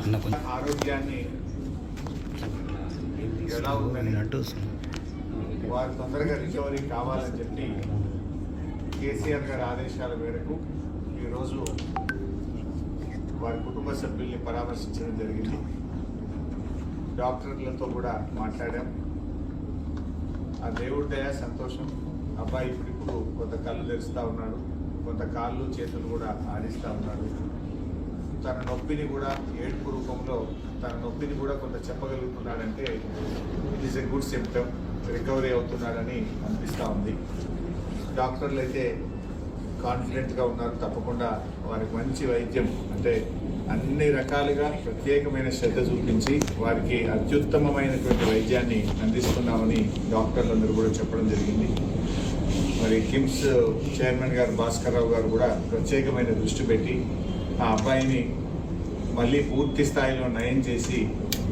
ఆరోగ్యాన్ని ఎలా ఉందని వారు తొందరగా రికవరీ కావాలని చెప్పి కేసీఆర్ గారి ఆదేశాల మేరకు ఈరోజు వారి కుటుంబ సభ్యుల్ని పరామర్శించడం జరిగింది. డాక్టర్లతో కూడా మాట్లాడాం. ఆ దేవుడి దయ సంతోషం. అబ్బాయి ఇప్పుడు కొంత కళ్ళు తెరుస్తూ ఉన్నాడు, కొంత కాళ్ళు చేతులు కూడా ఆడిస్తూ ఉన్నాడు. తన నొప్పిని కూడా ఏడుపు రూపంలో తన నొప్పిని కూడా కొంత చెప్పగలుగుతున్నాడంటే it is a good symptom. Recovery అవుతున్నాడని అనిపిస్తూ ఉంది. డాక్టర్లు అయితే కాన్ఫిడెంట్గా ఉన్నారు. తప్పకుండా వారికి మంచి వైద్యం అంటే అన్ని రకాలుగా ప్రత్యేకమైన శ్రద్ధ చూపించి వారికి అత్యుత్తమమైనటువంటి వైద్యాన్ని అందిస్తున్నామని డాక్టర్లందరూ కూడా చెప్పడం జరిగింది. మరి కిమ్స్ చైర్మన్ గారు భాస్కర్ రావు గారు కూడా ప్రత్యేకమైన దృష్టి పెట్టి ఆ అబ్బాయిని మళ్ళీ పూర్తి స్థాయిలో నయం చేసి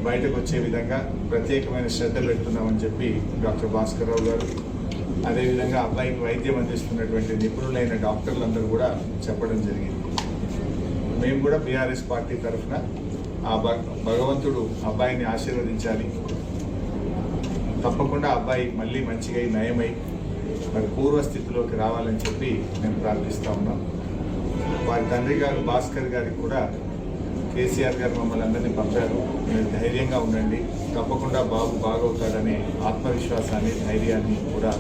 బయటకు వచ్చే విధంగా ప్రత్యేకమైన శ్రద్ధ పెడుతున్నామని చెప్పి డాక్టర్ భాస్కర్ రావు గారు, అదేవిధంగా అబ్బాయికి వైద్యం అందిస్తున్నటువంటి నిపుణులైన డాక్టర్లందరూ కూడా చెప్పడం జరిగింది. మేము కూడా బీఆర్ఎస్ పార్టీ తరఫున ఆ భగవంతుడు అబ్బాయిని ఆశీర్వదించాలి. తప్పకుండా అబ్బాయి మళ్ళీ మంచిగా నయమై మరి పూర్వస్థితిలోకి రావాలని చెప్పి మేము ప్రార్థిస్తూ ఉన్నాం. వారి తండ్రి గారు భాస్కర్ గారికి కూడా కేసీఆర్ గారు మమ్మల్ని అందరినీ పంపారు. మీరు ధైర్యంగా ఉండండి, తప్పకుండా బాబు బాగవుతాడనే ఆత్మవిశ్వాసాన్ని ధైర్యాన్ని కూడా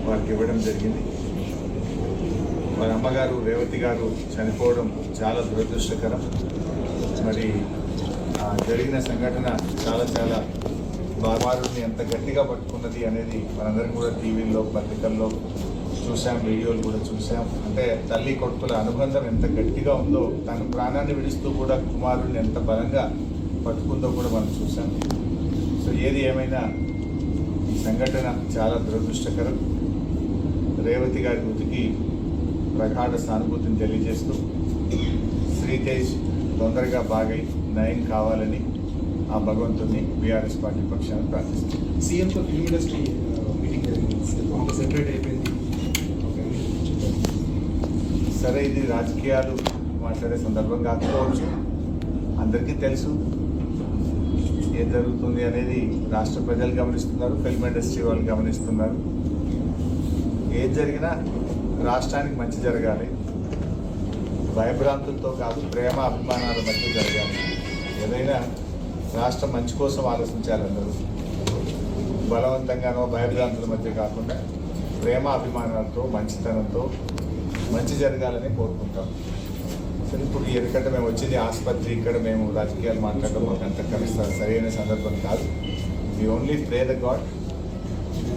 వారికి ఇవ్వడం జరిగింది. వారి అమ్మగారు రేవతి గారు చనిపోవడం చాలా దురదృష్టకరం. మరి జరిగిన సంఘటన చాలా వారిని ఎంత గట్టిగా పట్టుకున్నది అనేది మనందరం కూడా టీవీల్లో పత్రికల్లో చూసాం, వీడియోలు కూడా చూసాం. అంటే తల్లి కొడుకుల అనుబంధం ఎంత గట్టిగా ఉందో, తన ప్రాణాన్ని విడుస్తూ కూడా కుమారుడిని ఎంత బలంగా పట్టుకుందో కూడా మనం చూసాం. సో ఏది ఏమైనా ఈ సంఘటన చాలా దురదృష్టకరం. రేవతి గారి మృతికి ప్రగాఢ సానుభూతిని తెలియజేస్తూ శ్రీతేజ్ తొందరగా బాగై నయం కావాలని ఆ భగవంతుని బీఆర్ఎస్ పార్టీ పక్షాన ప్రార్థిస్తుంది. సీఎంతో ఫిల్మ్ ఇండస్ట్రీ మీటింగ్ సెపరేట్ అయిపోయింది. సరే, ఇది రాజకీయాలు మాట్లాడే సందర్భం కాకపోవచ్చు. అందరికీ తెలుసు ఏం జరుగుతుంది అనేది. రాష్ట్ర ప్రజలు గమనిస్తున్నారు, ఫిల్మ్ ఇండస్ట్రీ వాళ్ళు గమనిస్తున్నారు. ఏది జరిగినా రాష్ట్రానికి మంచి జరగాలి, భయభ్రాంతులతో కాదు, ప్రేమ అభిమానాల మధ్య జరగాలి. ఏదైనా రాష్ట్రం మంచి కోసం ఆలోచించాలి. అందరూ బలవంతంగానో భయభ్రాంతుల మధ్య కాకుండా ప్రేమ అభిమానాలతో మంచితనంతో మంచి జరగాలని కోరుకుంటాం. సరే, ఇప్పుడు ఎందుకంటే మేము వచ్చింది ఆసుపత్రి, ఇక్కడ మేము రాజకీయాలు మాట్లాడడం మాకు అంత కలుస్తారు సరైన సందర్భం కాదు. We only pray the god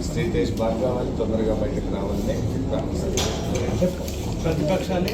Sritej బాగా తొందరగా బయటకు రావాలని ప్రార్థిస్తాం. ప్రతిపక్షాలే